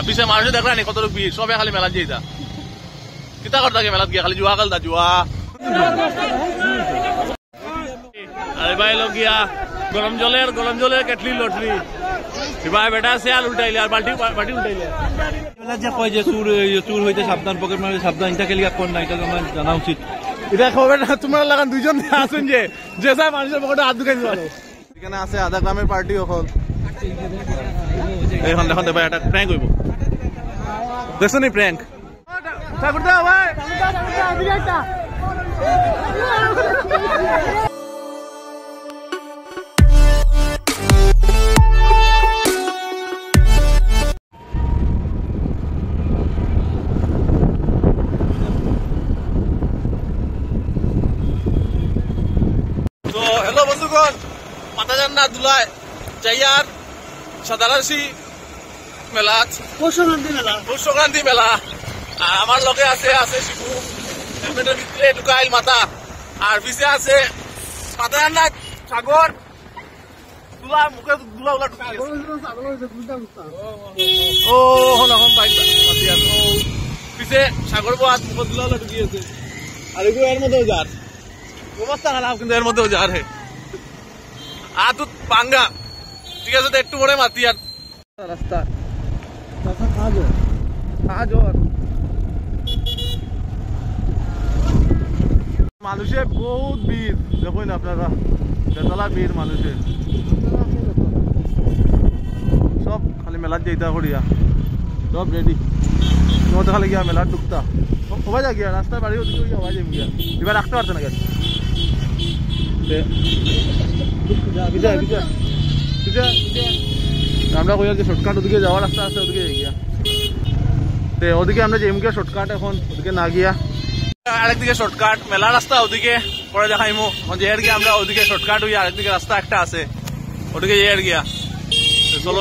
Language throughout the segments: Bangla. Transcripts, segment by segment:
পিছে মানুষ দেখলা নি কত ভিড় সবে খালি মেলাত যাইতা কিতা করতা কে মেলাত গিয়া খালি জুয়া খেলতা জুয়া আরে ভাই লোক গিয়া গরম জলের কেটলি লটলি ভাই বেটা শিয়াল উল্টাইলে আর বাল্টি উল্টাইলে যে কয় যে চুর হইতে সাবধান পকেট মারি সাবধান এটা কেলিয়া কোন না এটা আমার জানা উচিত এটা খবর না তোমার লাগান দুইজন আসুন যে যেসব মানুষের পকেটে হাত ঢুকাই দিল এখানে আছে আধা গ্রামের পার্টি এখন এখন দেখুন ভাই একটা প্র্যাঙ্ক হইব দেখছো নি প্র্যাঙ্ক ঠাকুর দা ভাই তো হ্যালো বন্ধুগণ মাতাজান্না দুলায় চাইয়ার সাদারাশি মেলা পৌষ সংক্রান্তি মেলা আর আমার লগে আছে শিবু হেলমেটের ভিতরে ঢুকাইল মাথা আর পিছে আছে মাতাজান্না সাগর দুলা মুখে দুলা উলা ঢুকাই ও হন এখন বাইক মাতিয়ান ও পিছে সাগর বাদ মুখে দুলা উলা ঢুকিয়েছে আর এগুলো এর মধ্যেও যার অবস্থা খারাপ কিন্তু এর মধ্যেও যার হে আদু পাঙ্গা ঠিক আছে তো একটু পরে মাতি আর রাস্তা মানুষের বহুত ভিড় দেখুন আপনারা বেতলা ভিড় মানুষের সব খালি মেলার যেটা করিয়া সব রেডি তোমাদের খালি গিয়া মেলার ঢুকতা সবাই যা গিয়া রাস্তায় বাড়ি সবাই যাই গিয়া এবার রাখতে পারছে না গেছে আমরা কই যে শর্টকাট ওদিকে যাওয়ার রাস্তা আছে ওদিকে গিয়া ওদিকে আমরা যাইম গিয়া শর্টকাট এখন ওদিকে না গিয়া আরেকদিকে শর্টকাট মেলা রাস্তা ওদিকে পরে দেখাইমো যের গিয়া আমরা ওদিকে শর্টকাট হইয়া আরেকদিকে রাস্তা একটা আছে ওদিকে যের গিয়া চলো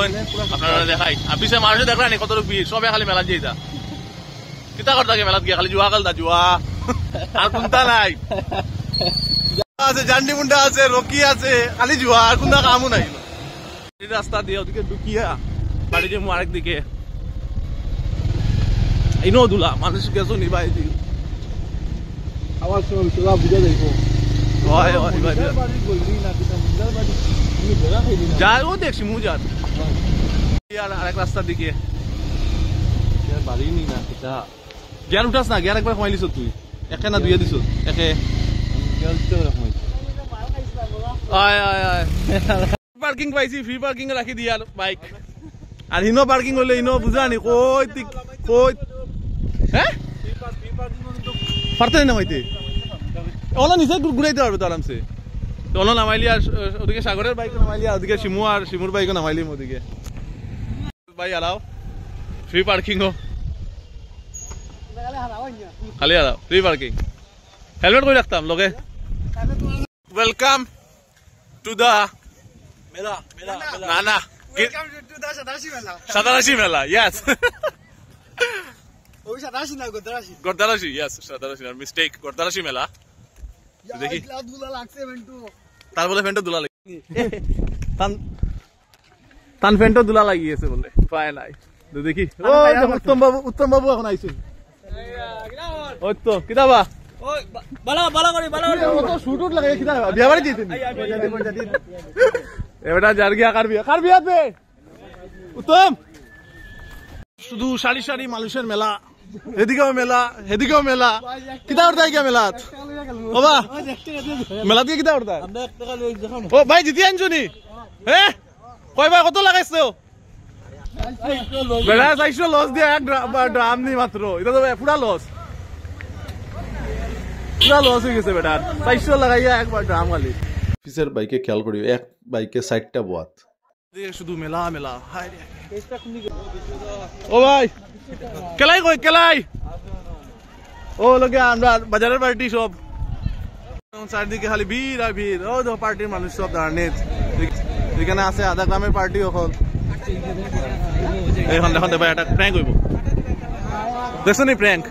আপনারা দেখাই আর পিছে মানুষ দেখলা নি কত ভিড় সবে খালি মেলাত যাইতা কিতা করতা কে মেলাত গিয়া খালি জুয়া খেলতা জুয়া আর কোনটা নাই আছে জান্ডি মুন্ডা আছে রকি আছে খালি জুয়া আর কোনটা কামও নাই রাস্তা দিয়ে ওদিকে ঢুকিয়া বাড়ি যাবো আরেকদিকে ইনো দুলা মানুষ গেছো নিবাই দিল আবার চলা বুঝা যাইব যাই ও দেখছি মুজার আরেক রাস্তার দিকে বাড়ি নি না সেটা জ্ঞান উঠাস না জ্ঞান একবার কমাই লিছ তুই একে না দুইয়ে দিছ একে পার্কিং পাইছি ফ্রি পার্কিং রাখি দিয়া বাইক আর হিনো পার্কিং হইলে হিনো বুঝা নি কই হ্যাঁ পারতে নামাইতে ওলা নিচে ঘুরাইতে পারবে তো আরামসে ওলা নামাইলি আর ওদিকে সাগরের বাইক নামাইলি আর ওদিকে শিমু আর শিমুর বাইকও নামাইলি ওদিকে ভাই আলাও ফ্রি পার্কিং খালি আলাও ফ্রি পার্কিং হেলমেট করে রাখতাম লগে ওয়েলকাম টু দা না না সাদারাশি মেলা ইয়েস গর্দারাশি ইয়েস সাদারাশি মিস্টেক গর্দারাশি মেলা দেখি তার বলে ফ্যানটা দুলা লাগি তান ফ্যানটা দুলা লাগিয়েছে বলে পায় নাই দেখি ও উত্তম বাবু এখন আইছে ওই তো কিতাবা উত্তম শুধু সারি সারি মানুষের মেলা এদিকেও মেলা এদিকেও মেলা কিতা করতে গিয়া মেলাত বাবা মেলা দিয়ে কিতা করতে ও ভাই জিতি আনছো নি হ্যাঁ কয় ভাই কত লাগাইছো বেড়া চাইছো লস দিয়ে এক ড্রাম নি মাত্র এটা তো পুরা লস পুরা লস হয়ে গেছে বেটার 400 লাগাইয়া একবার ড্রাম খালি পিছের বাইকে খেয়াল করি এক বাইকে 60টা বোয়াত শুধু মেলা মেলা ও ভাই কেলাই কই কেলাই ও লগে আমরা বাজারের পার্টি সব চারদিকে খালি ভিড় আর ভিড় ও দেখো পার্টির মানুষ সব দাঁড়ানে এখানে আছে আধা গ্রামের পার্টি এখন এখন দেখুন ভাই একটা প্র্যাঙ্ক হইব দেখছো নি প্র্যাঙ্ক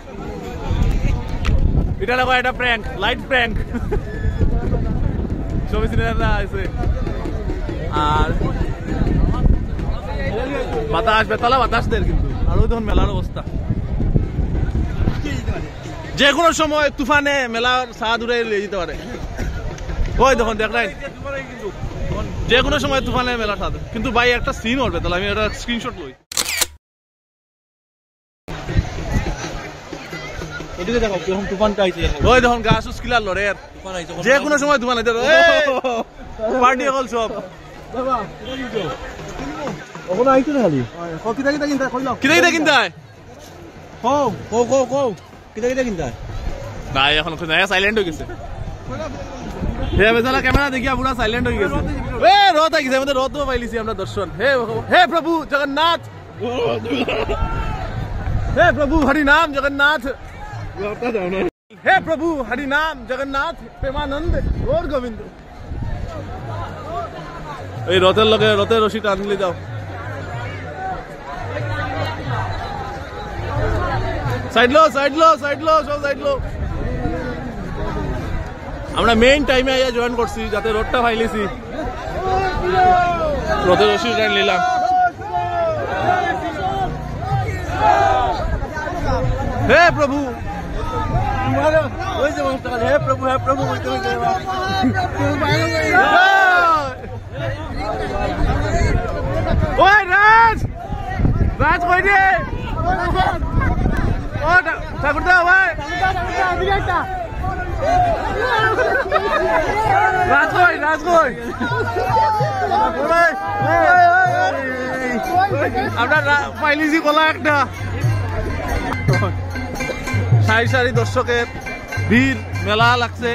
এটা দেখো একটা প্র্যাঙ্ক লাইট প্র্যাঙ্ক ছবি সিনেমা আছে আর বাতাস বেতলা বাতাস দের কিন্তু আর ওই দেখুন মেলার অবস্থা, যে কোনো সময় তুফানে মেলার ছাদ উড়ে নিয়ে যেতে পারে। ওই দেখুন দেখলেন, যে কোনো সময় তুফানে মেলার ছাদ। কিন্তু ভাই একটা সিন উঠবে, তাহলে আমি একটা স্ক্রিনশট লই। ওদিকে দেখো যখন তুফানটা আইছে, ওই দেখুন গাছ উস্কিলার লড়ে, তুফান আইছে, যে কোনো সময় তুফান আইতে পার্টি হল সব। ওখানে আইছে না খালি কিতা কিনতে কিতা কিনতা ভাই এখন সাইলেন্ট হয়ে গেছে। ক্যামেরা দেখিয়া পুরা সাইলেন্ট হয়ে গেছে। রথ আইছে, আমাদের রথও পাইলিছি আমরা দর্শন। হে প্রভু জগন্নাথ, হে প্রভু হরি নাম জগন্নাথ, হে প্রভু হরি নাম জগন্নাথ প্রেমানন্দ গৌর গোবিন্দ। এই রথের লগে রথের রশি টানলি দাও। সাইড লো সাইড লো সাইড লো সব সাইড লো। আমরা মেইন টাইমে আইয়া জয়েন করছি, যাতে রোডটা ফাইলিছি, রথের রশি টান নিলাম। হে প্রভু, হে প্রভু হে প্রভু ওই রাজ রাজ কই রে, ও ঠাকুর দা ভাই রাজ কই, রাজ কই, আমরা পাইলিছি কলা একটা। সারি সারি দর্শকের ভিড়, মেলা লাগছে,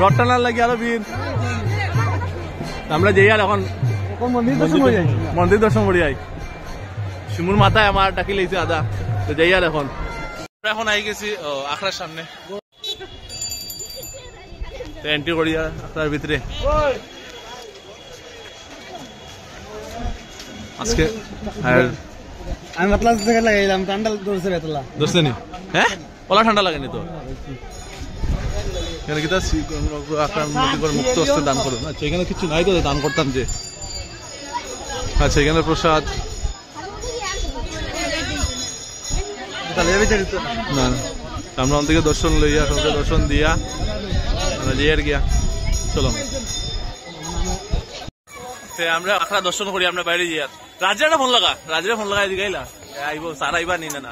রথ টানার লাগে আরো ভিড়। আমরা যেই আর এখন মন্দির দর্শন করি আই, শিমুর মাথায় আমার ডাকি লেগেছে আদা, তো যাই আর এখন এখন আই গেছি আখড়ার সামনে, এন্ট্রি করি আখড়ার ভিতরে। আজকে আমি পাতলা থেকে লাগাইলাম, ঠান্ডা ধরছে বেতলা ধরছে নি? হ্যাঁ ওলা ঠান্ডা লাগেনি তো, এখানে কি মুক্ত হস্তে দান করুন। আচ্ছা এখানে কিছু নাই তো দান করতাম যে। আচ্ছা এখানে প্রসাদ না, আমরা থেকে দর্শন লইয়া সবকে দর্শন দিয়া আর গিয়া চলো আমরা আখড়া দর্শন করি। আমরা বাইরে যাই, রাজ্যটা ফোন লাগা, রাজ্যের ফোন লাগা এদিকে আইলা আইব, সার আইবা নি না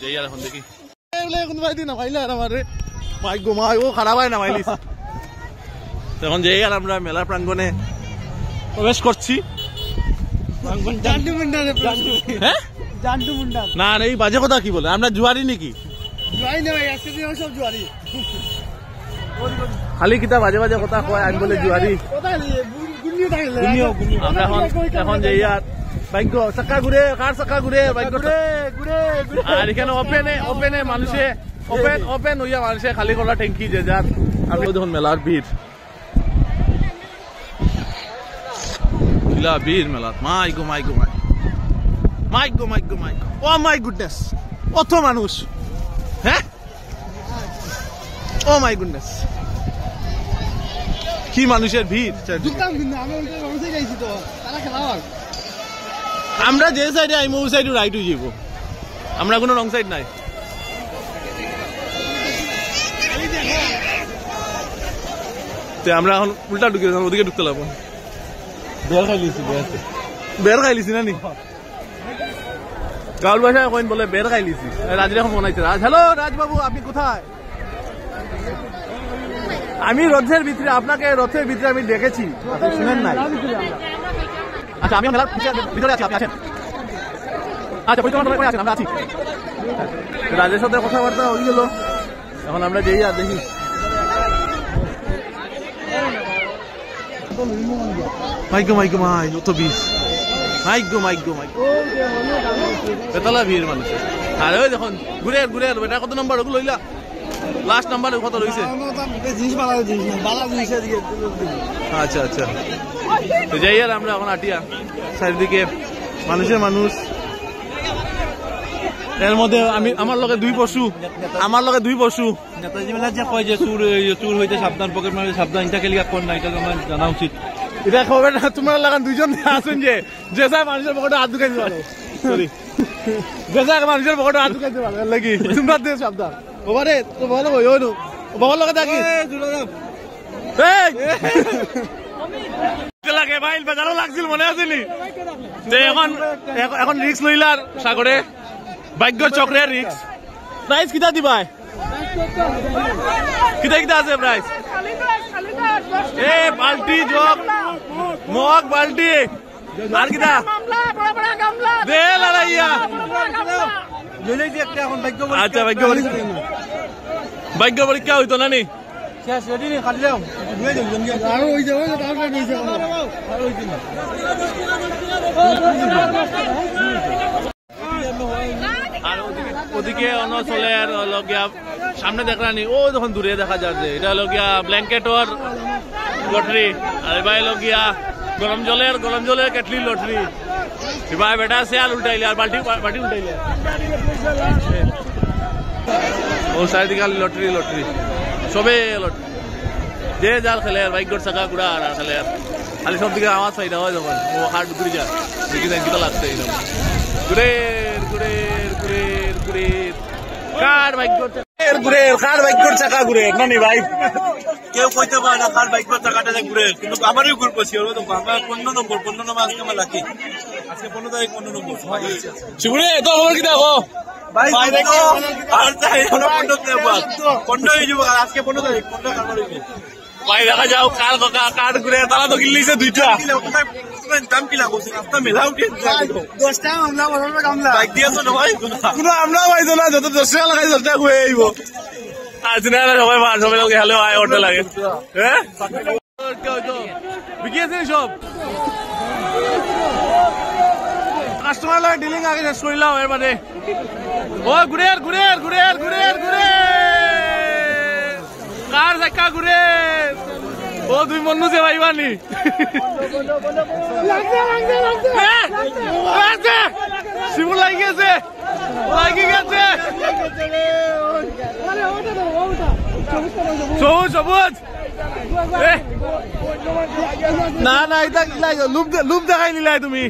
যাই আর এখন দেখি এখন যাই আর আমরা মেলা প্রাঙ্গনে প্রবেশ করছি। না এই বাজে কথা কি বলে, আমরা জুয়ারি নাকি? খালি কিতা বাজে বাজে কথা কয়, আমি বলে জুয়ারি। আমরা এখন যাই আর ভাগ্য চাকা ঘুরে, কার চাকা ঘুরে ভাগ্য, আর এখানে ওপেনে মানুষে ওপেন হইয়া মানুষে খালি করা ট্যাঙ্কি যে যার। আমি দেখুন মেলার ভিড়, কিলা ভিড় মেলার, মাই গো মাই গো মাই মাই গো মাই গো মাই, ও মাই গুডনেস, অত মানুষ, হ্যাঁ ও মাই গুডনেস, কি মানুষের ভিড়। আমরা যে সাইডে আইমো ওই সাইডে রাইট হয়ে যাবো, আমরা কোনো রং সাইড নাই। আমরা এখন উল্টা ঢুকে ওদিকে ঢুকতে লাগবো। বের খাই লিছি না নি গাউল ভাষায় কইন বলে বের খাই লিছি। রাজ এখন মনে রাজ, হ্যালো রাজবাবু আপনি কোথায়? আমি রথের ভিতরে, আপনাকে রথের ভিতরে আমি দেখেছি, শুনেন নাই? আচ্ছা আমি মেলার ভিতরে আছি, আপনি আছেন? আচ্ছা পরিক্রমা করে আছেন, আমরা আছি। রাজের সাথে কথাবার্তা হয়ে গেল, এখন আমরা যেই আর দেখি। মাইগো মাইগো মাই, অত বিষ, মাইগো মাইগো মাইগো, বেতলা ভিড় মানুষের। আর ওই দেখুন ঘুরে ঘুরে এটা কত নম্বর ওগুলো লইলা, লাস্ট নাম্বার কত রয়েছে? আচ্ছা আচ্ছা তো যাই আর আমরা এখন আটিয়া চারিদিকে মানুষের মানুষ, এর মধ্যে আমি আমার লগে দুই পশু, নেতাজি মেলা যে কয় যে চুর হইতে সাবধান, পকেট মারে সাবধান, এটা কেলিকা কোন না, এটা আমার জানা উচিত। এটা খবর না, তোমার লাগান দুইজন আছেন যে যে মানুষের পকেটে হাত ঢুকাই দিতে পারে। সরি বেজা মানুষের পকেটে হাত ঢুকাইতে পারে লাগি তোমরা দে সাবধান ওবারে তো ভালো হই ওনো বাবার লগে থাকি এই লাগে বাইল বাজারও লাগছিল মনে আছিলি তে এখন রিস্ক লইলার সাগরে ভাগ্যর চক্রের রিস্ক প্রাইস কিটা দিবাই কিটা আছে প্রাইস এ বালতি জগ মগ বালতি আর কিটা দে লড়াইয়া আচ্ছা ভাগ্য পরীক্ষা হইতো না নি ওদিকে অন্য চলে আর হলো গিয়া সামনে দেখলানি ও যখন দূরে দেখা যাচ্ছে এটা হলো গিয়া ব্ল্যাঙ্কেটর লটারি আর এবার হলো গিয়া গরম জলের কেটলি লটারি এবার বেটা শেয়াল উল্টাইলে আর বাল্টি উল্টাইলে ও চারিদিকে লটারি সবে লটারি যে যার খেলে আর ভাগ্যর চাকা গুড়া আর খেলে আর খালি সব দিকে আওয়াজ পাই না হয় যখন ও হাট ঘুরে যায় দেখি কিটা লাগছে এইরকম গুড়ের কার ভাগ্যর চাকা ঘুরে নানি ভাই কেউ কইতে পারে না কার বাইক চাকাটা ঘুরে কিন্তু আমারই ঘুর পড়ছি আমার 15 নম্বর আজকে আমার লাকি আজকে 15 তারিখ 15 নম্বর শিবুরে তো খবর কি দেখো ভাই দেখো আর চাই 15 হয়ে যাবো আজকে 15 তারিখ 15 কার ভাই দেখা যাও কার ঘুরে তারা তো কিনলিছে দুইটা দাম কি লাগছে রাস্তা মেলা উঠে 10 টাকা আমরা বড় কামলা বাইক দিয়েছো না ভাই কোনো আমরা পাইতো না যত 10 টাকা লাগাই 10 টাকা ঘুরে আইব আজ না সবাই লোক হ্যালো আয় অটো লাগে হ্যাঁ বিকিয়েছে সব কাস্টমার লাগে ডিলিং আগে শেষ করিলাম এর বাদে ও ঘুরের কার চাকা ঘুরে ও তুমি মন নুছে ভাইবানি শিবুর লাগি গেছে সবুজ না এটা লুপ দেখাই নিলাই তুমি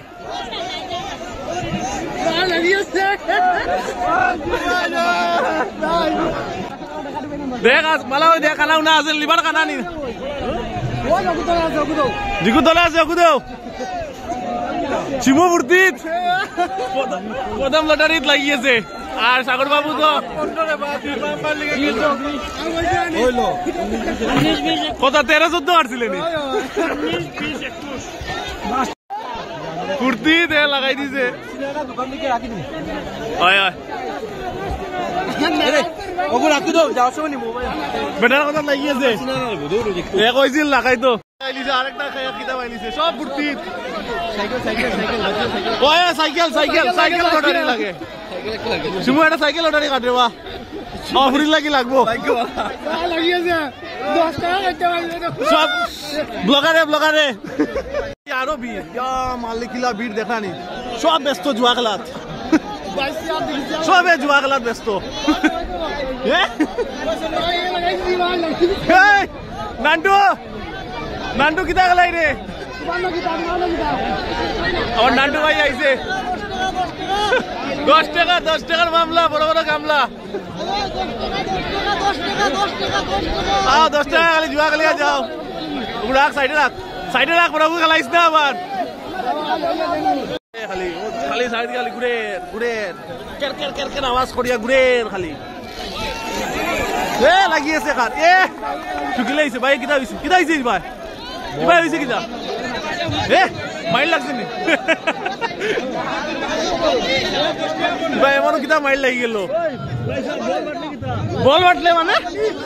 দেখ মালা দেখ খানাও না আছে লিভার খানা নি জিকু তলে আছে দেও শিবু মূর্তিত প্রথম লটারিত লাগিয়েছে আর সাগর বাবু তো কত 13-14 আসছিলেন কুর্তি দে লাগাই দিছে বেটার কথা লাগিয়েছে কইছিল লাগাই তো আরেকটা কিতাব আইলিছে সব কুর্তিত সাইকেল লটারি লাগে সুমু একটা সাইকেল লটারি কাটে বা ফ্রি লাগি লাগবো সব ব্লগারে আরো ভিড় মালিকিলা ভিড় দেখানি সব ব্যস্ত জুয়া খেলাত সবে জুয়া খেলাত ব্যস্ত নান্টু কিতা খেলাই রে আমার নান্টু ভাই আইছে 10 টাকার মামলা বড় কামলা 10 টাকা খালি জুয়া খেলিয়া যাও রাখ সাইডে রাখ বড় খেলাইস না আবার খালি সাইড খালি ঘুরের কের আওয়াজ করিয়া ঘুরের খালি লাগিয়েছে কার ঠুকিলে আইছে ভাই কিতা হইছে ভাই কিতা মাইল লাগছে নি ভাই এমন কিতা মাইল লাগি গেল বল বাটলে মানে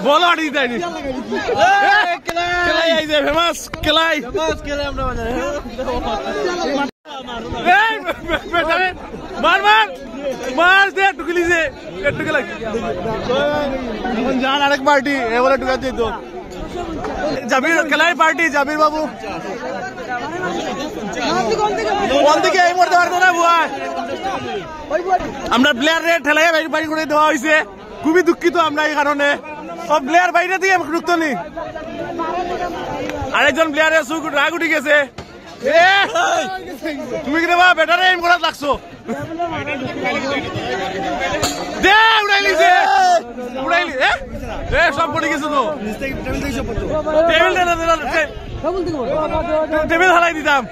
বল বাটি দিতে আইনি কেলাই আইছে ফেমাস কেলাই আমরা মার দে টুকলিছে টুকে লাগছে এখন যান আরেক পার্টি এবারে টুকাতে তো জাবির খেলাই পার্টি জাবির বাবু কোন দিকে এই মুহূর্তে পারতো না বুয়া আমরা প্লেয়ার রে ঠেলাই বাড়ি করে দেওয়া হয়েছে খুবই দুঃখিত আমরা এই কারণে সব প্লেয়ার বাইরে দিয়ে ঢুকতো নি আরেকজন প্লেয়ারের সুখ রাগ উঠে গেছে তুমি কি দেবা বেটারে এম করাত লাগছো দে উড়াইলিছে উড়াইলি এ সব পড়ে গেছে তো টেবিল দে না টেবিল হালাই দিতাম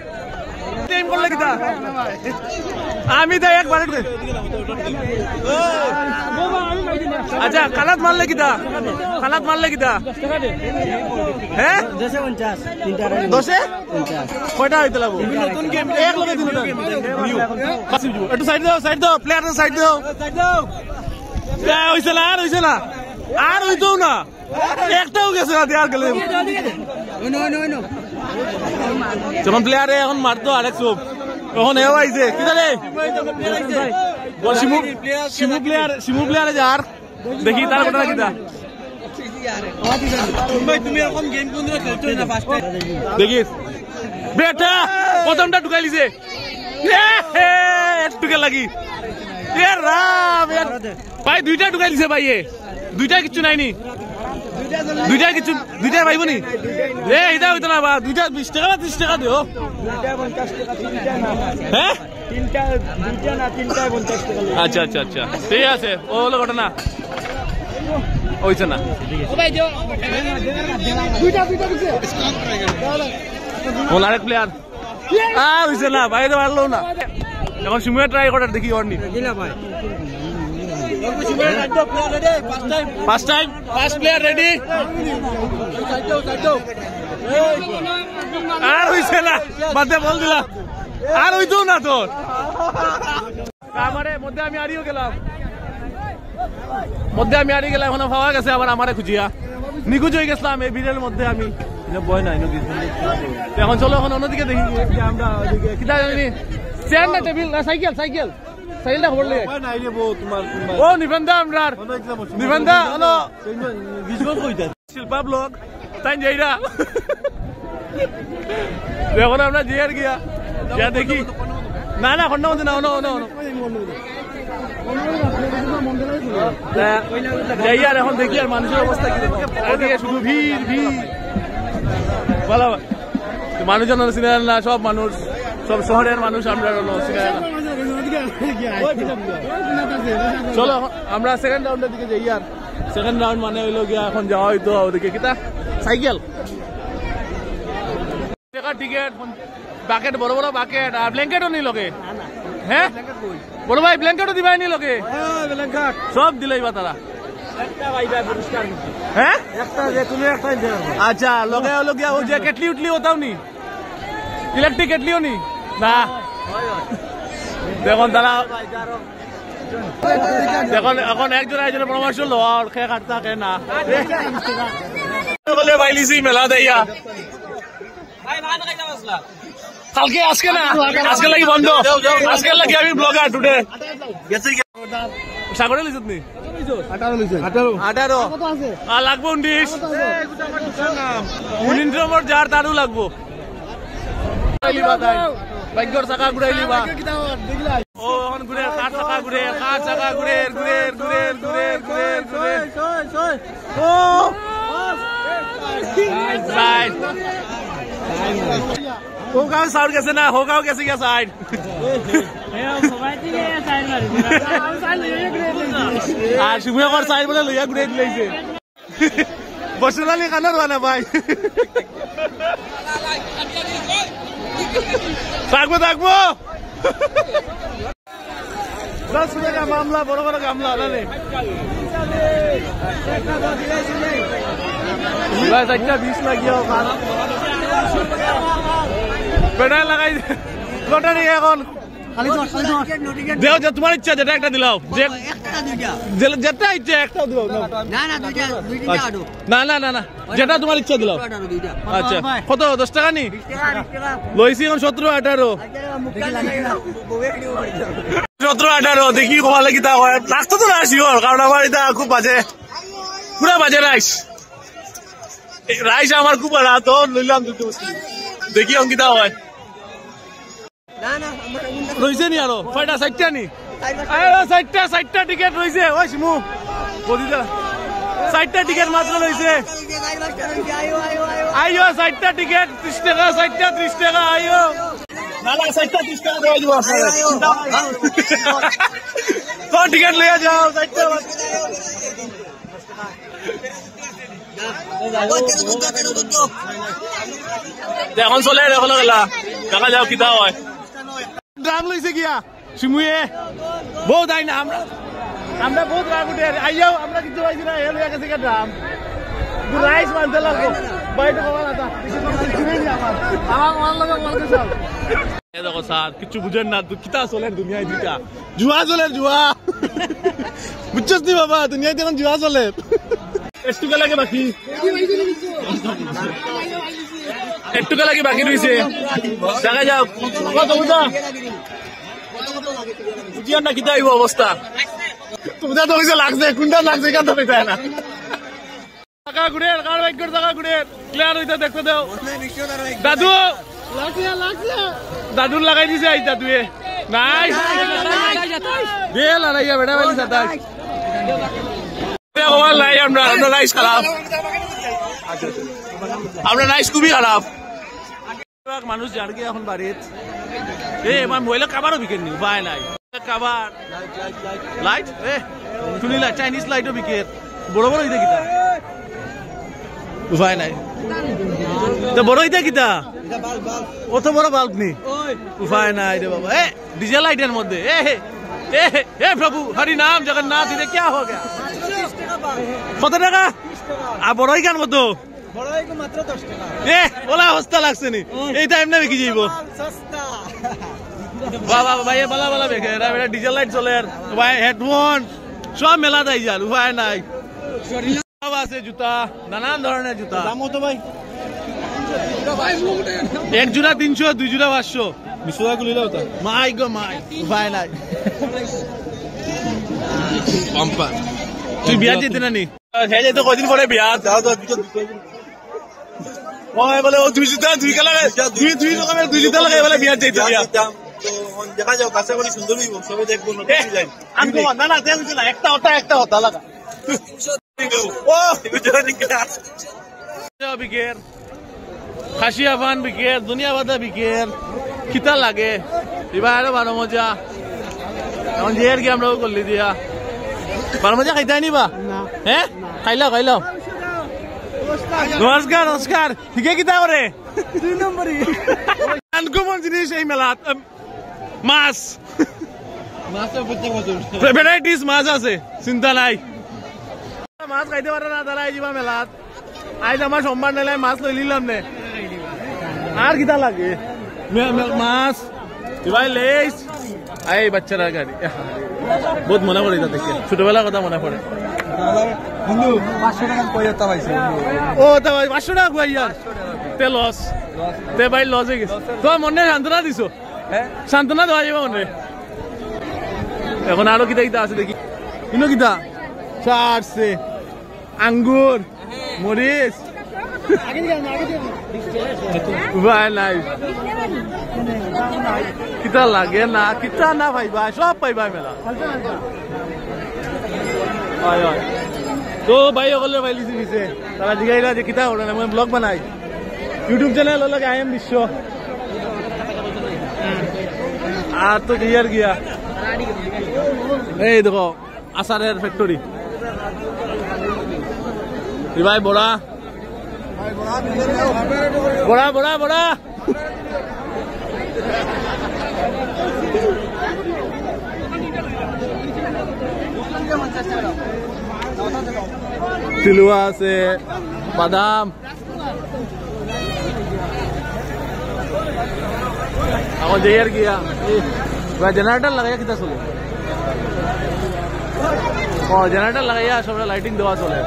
টেম করলে কিতা আমি তো একবার আচ্ছা খানাত মারলে কিতা হ্যাঁ 10 কয়টা হইতে লাগবো এক লগে দিন একটু সাইড দাও প্লেয়ার সাইড দাও হইছে না আর হইতো না একটাও গেছে না দেয়ার গেলে যেমন প্লেয়ারে এখন মারতো আরেক সব তখন এও আইছে কি জানে শিমু প্লেয়ারে যার দেখি তার ঘটনা কিতা দেখিস বেটা প্রথমটা ঢুকাই লিছে টুকে লাগি ভাই দুইটা ঢুকাই দিছে ভাই দুইটা কিচ্ছু নাইনি দুইটা পাইব নি এটা হইতো না বা দুইটা 20 টাকা 30 টাকা দিও হ্যাঁ আচ্ছা ঠিক আছে ও হলো ঘটনা হইছে না আরেক প্লেয়ার হইছে না বাইরে পারলো না এখন সিমুয়ে ট্রাই করার দেখি অর্নি ফার্স্ট প্লেয়ার রেডি আর হইছে না বাদে বল দিলা আর হইতো না তোর আমারে মধ্যে আমি হারিয়ে গেলাম এখন পাওয়া গেছে আবার আমারে খুঁজিয়া নিখোঁজ হয়ে গেছিলাম এই ভিড়ের মধ্যে আমি বয় নাই এখন চলো এখন অন্যদিকে দেখি আমরা কিতা জানি চেয়ার না টেবিল না সাইকেল সাইকেলটা খবর লে ও নিবন্ধা আমরা নিবন্ধা হলো শিল্পা ব্লগ তাই যাইরা এখন আমরা জিয়ার গিয়া যা দেখি না খন্ড মধ্যে না যাই আর এখন দেখি আর মানুষের অবস্থা কি শুধু ভিড় ভালো মানুষজন চিনেন না সব মানুষ সব শহরের মানুষ আমরা চলো আমরা সেকেন্ড রাউন্ডের দিকে যাই আর সেকেন্ড রাউন্ড মানে হইলো গিয়া এখন যাওয়া হইতো ওদিকে কিতা সাইকেল টিকেট বাকেট বড় বাকেট আর ব্ল্যাঙ্কেটও নি লগে হ্যাঁ বড় ভাই ব্ল্যাঙ্কেটও দিবাই নি লগে সব দিলেই বা তারা হ্যাঁ আচ্ছা লগে হলো গিয়া ও যে কেটলি উঠলি ওটাও নি ইলেকট্রিক কেটলিও নি না দেখুন তারা এখন একজনের পরামর্শ লো আর খেয়ে কাটতা কে না বলে বাইলিছি মেলা দেয়া কালকে আজকে না আজকে লাগি বন্ধ আজকে লাগি আমি ব্লগার টুডে সাগরে লিছত নি 18 লাগবো 19 নম্বর যার তারও লাগবো ভাগ্যর চাকা ঘুরাই লিবা ও এখন ঘুরে কার চাকা ঘুরে ও সাইড হোগাও সাউন্ড গেছে না হোগাও গেছে গিয়া সাইড আর শুভকর সাইড বলে লইয়া ঘুরে দিলাইছে বসুলালি কানার বানা ভাই থাকবো মামলা বড় গামলা জানে 20 লাগিও পেডাল লাগাই কটা নিয়ে এখন তোমার ইচ্ছা যেটা একটা দিলাও যেটা ইচ্ছা একটা দিলাও না যেটা তোমার ইচ্ছা দিলাও আচ্ছা কত 10 টাকা নি লইছি এখন 17-18 দেখি কমালে কি তা হয় রাস্তা তো না আসিও কারণ আমার এটা খুব বাজে পুরা বাজে রাইস আমার খুব রাত লইলাম দেখি অঙ্কিতা হয় রয়েছে নি আরো কয়টা 60টা নি 60টা টিকেট রয়েছে ওই শিমু বদিদা 60টা টিকেট মাত্র রয়েছে আইও 60টা টিকেট 30 টাকা 60টা 30 টাকা আইও না না 30 টাকা দেওয়া দিব তো টিকিট লইয়া যাও 60 টাকা এখন চলে এখন গেলা দেখা যাও কিতা হয় ড্রাম লইছে গিয়া শিমুয়ে বহুত আই না আমরা বহুত রাগ উঠে আইয়াও আমরা কিছু পাইছি না এর কাছে ড্রাম রাইস মানতে লাগবো বাইরে কমাল আতা আমার মাল লাগা মালতে সব এ দেখো স্যার কিছু বুঝেন না কিতা চলে দুনিয়ায় দুইটা জুয়া চলে জুয়া বুঝছস নি বাবা দুনিয়ায় এখন জুয়া চলে একটু লাগে বাকি একটু লাগে বাকি রয়েছে দেখা যাও কত বুঝা বুঝিয়ান না কিতা অবস্থা তোমাদের তো হয়েছে লাগছে কোনটা লাগছে কেন তো পেতে না টাকা ঘুরে কার বাইক করে টাকা ঘুরে ক্লিয়ার হইতে দেখতে দাও দাদু দাদুর লাগাই দিছে এই দাদুয়ে নাই দে লাগাইয়া বেটা বলি সাতাই লাই আমরা রাইস খারাপ আমরা রাইস খুবই খারাপ মানুষ জান গিয়ে এখন বাড়িত আমার মহিলা কাবারও বিকেট নি উপায় নাই কাবার লাইট শুনিলা চাইনিজ লাইটও বিকেট বড় বড় হইতে কিতা উপায় নাই বড় হইতে কিতা অত বড় বাল্ব নি উপায় নাই রে বাবা ডিজেল লাইটের মধ্যে এ প্রভু হরি নাম জগন্নাথ ইধে क्या हो गया কত টাকা আর বড়ই গান মতো বলা অবস্থা লাগছে নি এই টাইম না বিকি যাইব বাবা ভাই বলা বলা বেখে এরা ডিজেল লাইট চলে আর ভাই হেডফোন সব মেলা দেয় যার উপায় নাই সব আছে জুতা নানান ধরনের জুতা দাম কত ভাই এক জোড়া 300 দুই জোড়া 500 মিশোয়া গুলি দাও তা মাই গো মাই উপায় নাই পাম্পার তুই বিয়া যেতে না নি হ্যাঁ যেতে কদিন পরে বিয়া দাও দাও ওই বলে ও দুই জুতা দুই কালার দুই রকমের দুই জুতা লাগাই বলে বিয়া যেতে বিয়া দেখা যাও কাছে বলি সুন্দর হইব সবে দেখবো না না তেল না একটা হতা লাগা ও বিকের খাসি আফান বিকের দুনিয়া বাদা বিকের খিতা লাগে এবার আরো বারো মজা এখন যে আর কি আমরাও করলি দিয়া বারো মজা খাইতে নিবা হ্যাঁ খাইলাও নমস্কার নমস্কার ঠিকই কিতা করে 2 নম্বরই আনকমন জিনিস এই মেলাত মাছ ভ্যারাইটিস মাছ আছে চিন্তা নাই মাছ খাইতে পারে না তারা এই যাবা মেলাত আজ আমার সোমবার নেলাই মাছ লই নিলাম নে আর কিতা লাগে মাছ ভাই লেস এই বাচ্চারা গাড়ি বহুত মনে পড়ে দেখে ছোটবেলার কথা মনে পড়ে ও তা ভাই 500 টাকা কইয়ার তে লস তে ভাই লস হয়ে গেছে তো মনে সান্ত্বনা দিছো সান্ত্বনা দেওয়া যাবে মনে এখন আরো কিতা আছে দেখি ইনো কিতা চারছে আঙ্গুর মরিচ ভাই নাই কিতা লাগে না কিতা না ভাই ভাই সব পাইবা মেলা তো ভাই সকলে ভাই লিখি দিছে তারা জিগাইলা যে কিতা ওরা মই ব্লগ বানাই ইউটিউব চ্যানেল লাগে আই এম বিশ্ব আর তো ক্লিয়ার গিয়া এই দেখো আচারের ফ্যাক্টরি ভাই বড়া বড়া বড়া বড়া চিলুয়া আছে বাদাম এখন যাই আর গিয়া জেনারেটর লাগাইয়া কিতা চলে জেনারেটর লাগাইয়া সব লাইটিং দেওয়া চলে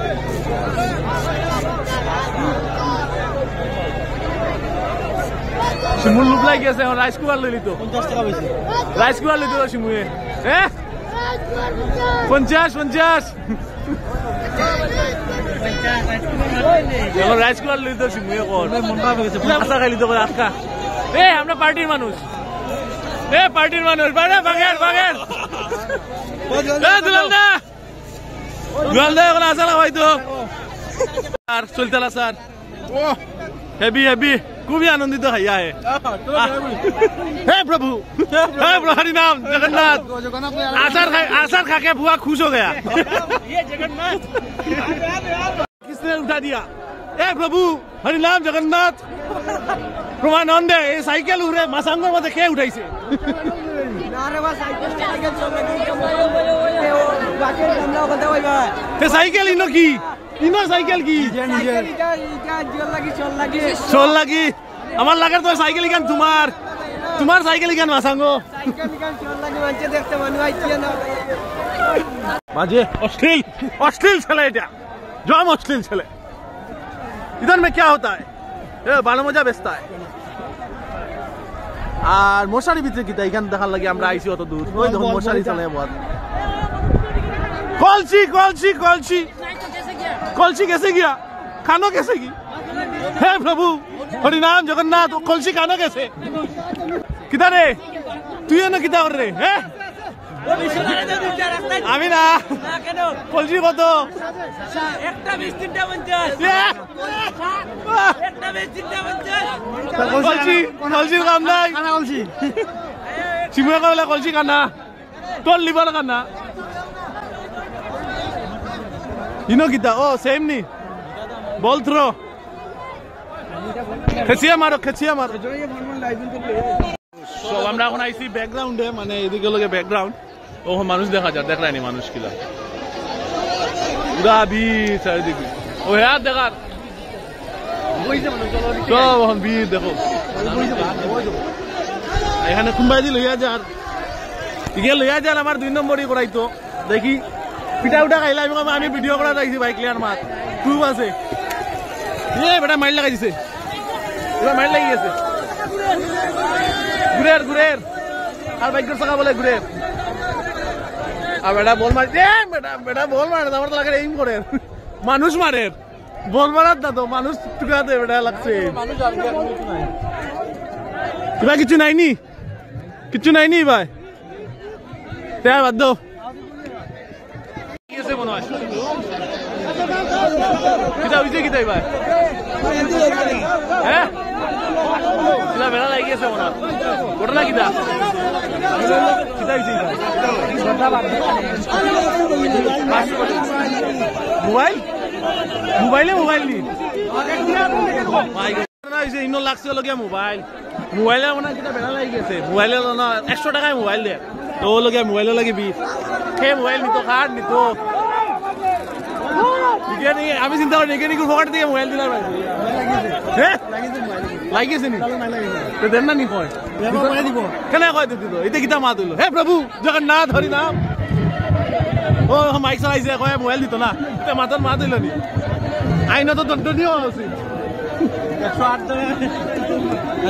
শিমুর লুক লাগি আছে এখন রাইস কুকার লইলি তো 50 টাকা বেশি রাইস কুকার লইতো শিমুয়ে হ্যাঁ 50 এখন রাইস কুকার লইতো শিমুয়ে কর আশা খাইলি তো আটকা আমরা পার্টির মানুষ বাগের দুলাল দা এখন আসা না হয়তো আর চলতে স্যার হেভি খুবই আনন্দিত হইয়া হে हे प्रभु हरि नाम जगन्नाथ आचार खा के बुआ खुश हो गया ये जगन्नाथ किसने उठा दिया ए प्रभु हरि नाम जगन्नाथ प्रमानंदे ये साइकिल उरे मासांगर मते के उठाइছে আরে বা সাইকেল চলে বাকের আমরা কথা কইবা তে সাইকেল ইনো কি ইনো সাইকেল কি নিজে এটা চল লাগি আমার লাগার তো সাইকেল ইখান তোমার সাইকেল ইখান মাসাঙ্গো সাইকেল ইখান চল লাগি মানছে দেখতে মনে হয় কি না বাজে অশ্লীল ছেলে এটা জম অশ্লীল ছেলে इधर में क्या होता है ये बाल मजा बेचता है আর মশারি ভিতরে কিতা এখান দেখার লাগে আমরা আইছি অত দূর ওই দেখুন মশারি চালায় বহুত कलसी कैसे गया खानो कैसे की हे प्रभु हरि नाम जगन्नाथ कलसी खानो कैसे किधर रे তুই না কিতা করে রে হ্যাঁ আমি না কলসি কত একটা 20 তিনটা 50 একটা 20 তিনটা 50 কলসি কাম নাই খানা কলসি সিমুয়া কইলা কলসি খানা তোর লিবার খানা ইনো কিতা ও সেম নি বল থ্রো খেচিয়া মারো সো আমরা এখন আইছি ব্যাকগ্রাউন্ডে মানে এদিকে লগে ব্যাকগ্রাউন্ড ও মানুষ দেখা যায় দেখ রানি মানুষ কিলা পুরা বীর চারিদিকে ও হ্যাঁ দেখার সব এখন বীর দেখো এখানে কুম্বাই দি লইয়া যার ইগে লইয়া যার আমার 2 নম্বরই করাইতো দেখি পিঠা উঠা খাইলা আমি ভিডিও করা যাইছি বাইক ক্লিয়ার মাত তুই আছে এ বেটা মাইল লাগাই দিছে এবার মাইল লাগি গেছে ঘুরের আর বাইকের চাকা বলে ঘুরের আর বেটা বল মার বেটা বল মারে আমার তো লাগে এইম করে মানুষ মারে বল মারার না তো মানুষ টুকাতে বেটা লাগছে কিবা কিছু নাইনি ভাই তাই বাদ দাও কিসে মনে হয় কিতা হইছে কিতাই ভাই হ্যাঁ কিতা বেলা লাগি গেছে মনে হয় ঘটনা কিতা হইছে মোবাইল নি ইনো লাগছে লগিয়া মোবাইলে মানে কিতা বেলা লাগি গেছে মোবাইলে 100 টাকায় মোবাইল দে তো লগিয়া মোবাইলে লাগিবি সেই মোবাইল নিতো কার্ড নিতো আমি চিন্তা করি নিকেনিকুর পকেট থেকে মোবাইল দিলাম লাগিয়েছে নি দেন না নি কয় কেনে কয় দিত এটা কিতা মাত হইলো হে প্রভু জগন্নাথ হরি নাম ও মাইক চলাইছে কয় মোবাইল দিত না মাতর মাত হইল নি আইনত দণ্ডনীয় আছিল 108 টাকা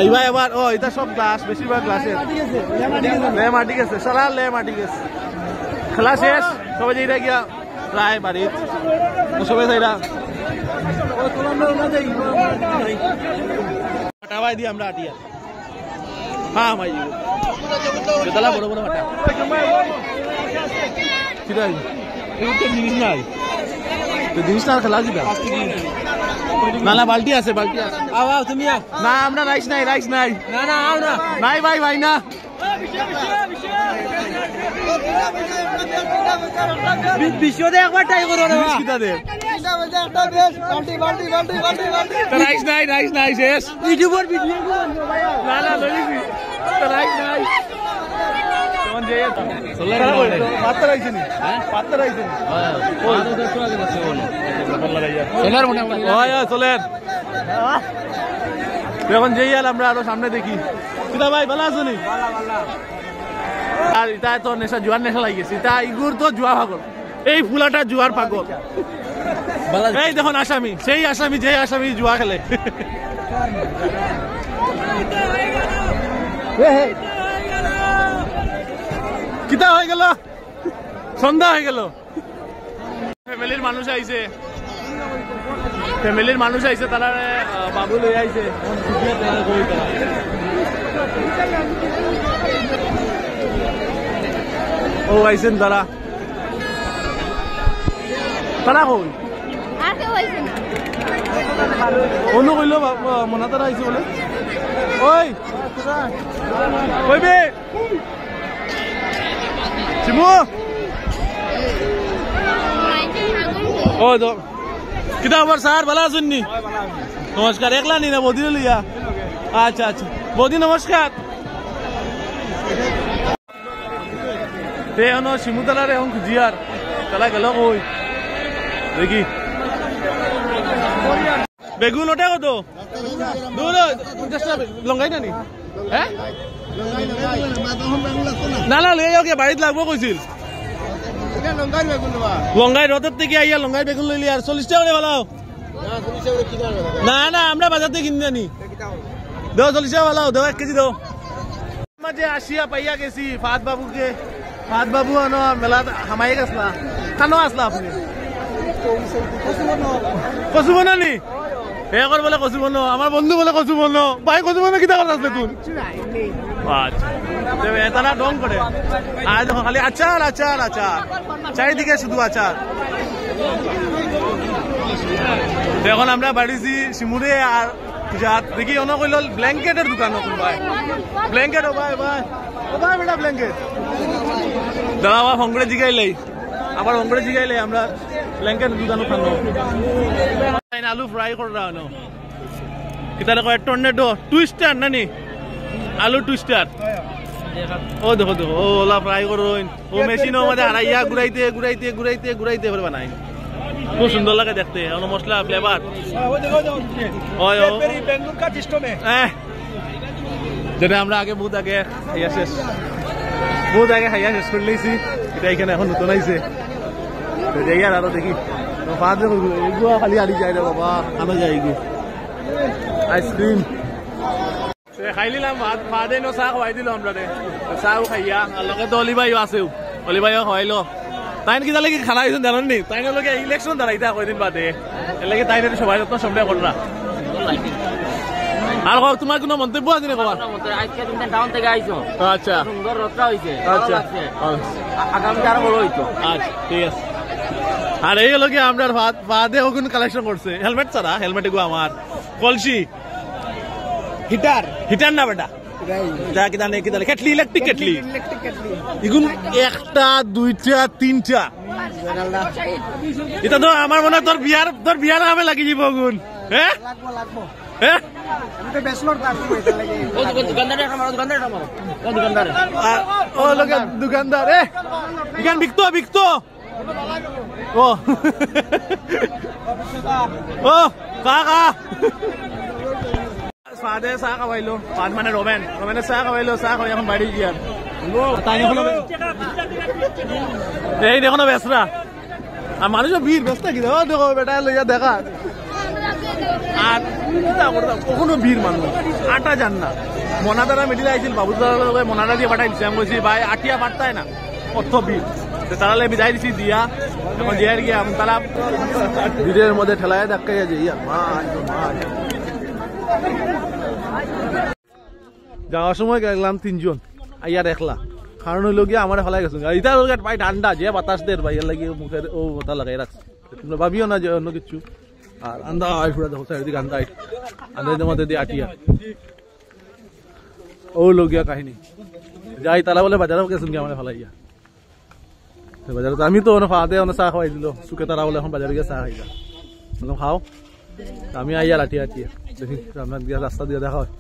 এইবা এবার ও এটা সব গ্লাস বেশিরভাগ গ্লাসের লে মাটি গেছে সারা লে মাটি গেছে খেলা শেষ সবাই যাইরা গিয়া প্রায় বাড়ির সবাই যাইরা হটাবাই দিয়ে আমরা আটিয়া হ্যাঁ ভাই বেতলা বড় বড় হটা কিরাই এইটা জিনিস নাই তো জিনিস না খেলা দিবা না বালতি আছে আও তুমি না আমরা রাইস নাই না আও না নাই ভাই না বিশ্বদে একবার ট্রাই করো না কিটা দে বালতি রাইস নাই শেষ ইউটিউবার ভিডিও না লইছি রাইস নাই কোন যে সোলার পাত্র আইছে নি পাত্র আইছে নি ওই তো আগে আছে ওনো সোলার মনে হয় সোলার এখন যেই আমরা আরো সামনে দেখি কিটা ভাই ভালো আছো নি আর এটা তো নেশা জুয়ার নেশা লাগিয়েছে এটা ইগুর তো জুয়া পাগল এই ফুলাটা জুয়ার পাগল এই দেখুন আসামি সেই আসামি যে আসামি জুয়া খেলে কিতা হয়ে গেল সন্ধ্যা হয়ে গেল ফ্যামিলির মানুষ আইছে তারা বাবু লই আইছে ও আইছেন তারা কই অন্য কইল মনা তারা আইছে বলে ওই কইবে চিমু ও তো কিতা খবর স্যার ভালো আছেন নি নমস্কার একলা নি না বৌদি লইয়া আচ্ছা আচ্ছা বৌদি নমস্কার এখন শিমুতলার এখন খুঁজিয়ার তালা গেল কই দেখি বেগুন ওটা কত লঙ্গাই নানি হ্যাঁ না না লই যাও বাড়িত লাগবো কইছিল লঙ্গাই রথের থেকে আইয়া লঙ্গাই বেগুন লইলি আর 40 টাকা করে ভালো না না আমরা বাজার থেকে কিনে আনি দেও 40 টাকা ভালো দেও 1 কেজি দেও মাঝে আসিয়া পাইয়া গেছি ফাত বাবুকে ফাত বাবু আনো মেলা হামাই গেছলা কানো আসলা আপনি কচু বনানি একর বলে কচু বনো আমার বন্ধু বলে কচু বনো ভাই কচু বনো কিতা কথা আসলে তুই আচ্ছা তারা ডং করে আর দেখো খালি আচার আচার আচার চারিদিকে শুধু আচার এখন আমরা বাড়িছি শিমুরে আর দেখি অন কইল ব্ল্যাঙ্কেটের দোকান ভাই ব্ল্যাঙ্কেট ও ভাই ভাই ও ভাই বেটা ব্ল্যাঙ্কেট দাদা আবার ফংরে জিগাইলাই আবার ফংরে জিগাইলাই আমরা ব্ল্যাঙ্কেট দোকানও খানো আলু ফ্রাই করে রাখো কিতারে কয় টর্নেডো টুইস্টার নানি আলু টুইস্টার ও দেখো দেখো ও ওলা ফ্রাই করো ও মেশিনের মধ্যে হারাইয়া ঘুরাইতে ঘুরাইতে ঘুরাইতে ঘুরাইতে করে বানাই খুব সুন্দর লাগে দেখতে অন্য মশলা ফ্লেভার যেটা আমরা আগে বহুত আগে খাইয়া শেষ করে লেছি এটা এখানে এখন নতুন আইছে আরো দেখি খালি আলি যায় রে বাবা আনা যায় আইসক্রিম খাই নিলাম ভাত এনে চাহ খুৱাই দিলো আমরা চাহও খাইয়া আর লগে তো অলিবাইও আছেও অলিবাইও খাওয়াইলো তাই কি তাহলে কি খানা হয়েছেন জানেন নি তাই লগে ইলেকশন দাঁড়াইতা কয়দিন বাদে এলাকে তাই সবাই যত্ন সন্দেহ কররা আর তোমার কোনো মন্তব্য আছে না কবার আজকে তুমি টাউন থেকে আইছো আচ্ছা সুন্দর রথটা হইছে আচ্ছা আগামী আরো বড় হইতো আচ্ছা ঠিক আছে আর এই হলো কি আমরা ভাতে ওগুন কালেকশন করছে হেলমেট ছাড়া হেলমেট এগুলো আমার কলসি হিটার না বেটা যা কিনা নেই কিনা কেটলি ইলেকট্রিক কেটলি এগুন একটা দুইটা তিনটা এটা তো আমার মনে তোর বিয়ার হবে লাগি যাব গুণ হ্যাঁ হ্যাঁ দোকানদার এখান বিকতো ও ও কাকা ফাদে চাহ খাওয়াইলো ফাদ মানে রমেনে চাহ খাওয়াইলো চাহ খাওয়াই এখন বাড়ি গিয়ার এই দেখো না বেসরা আর মানুষের ভিড় ব্যস্ত কি দেখো বেটা লইয়া দেখা আর কখনো ভিড় মানুষ আটা যান না মনাদারা মিডিলে আইছিল বাবুদারা মনাদা দিয়ে পাঠাই দিচ্ছে আমি বলছি ভাই আটিয়া পারতায় না কত ভিড় তারালে বিদায় দিছি দিয়া এখন জিয়ার গিয়া তারা ভিড়ের মধ্যে ঠেলায় ধাক্কাইয়া যে যাওয়ার সময় গেলাম 3 জন আইয়ার একলা কারণ হইল গিয়ে আমার ফেলাই গেছো এটা পাই ঠান্ডা যে বাতাস দের ভাই এর লাগে মুখের ও ওটা লাগাই রাখছে তোমরা ভাবিও না যে অন্য কিছু আর আন্দা আই ফুরা দেখো চারিদিকে আন্দা আন্দার মধ্যে দিয়ে আটিয়া ও লগিয়া কাহিনী যাই তারা বলে বাজারেও গেছেন কি আমার ফেলাইয়া বাজারে আমি তো ফাতে চাহ খাওয়াই দিল চুকে তারা বলে এখন বাজারে গিয়ে চাহ খাইলা বললাম খাও আমি আইয়া লাঠিয়া দেখি রাস্তা দিয়ে দেখা হয়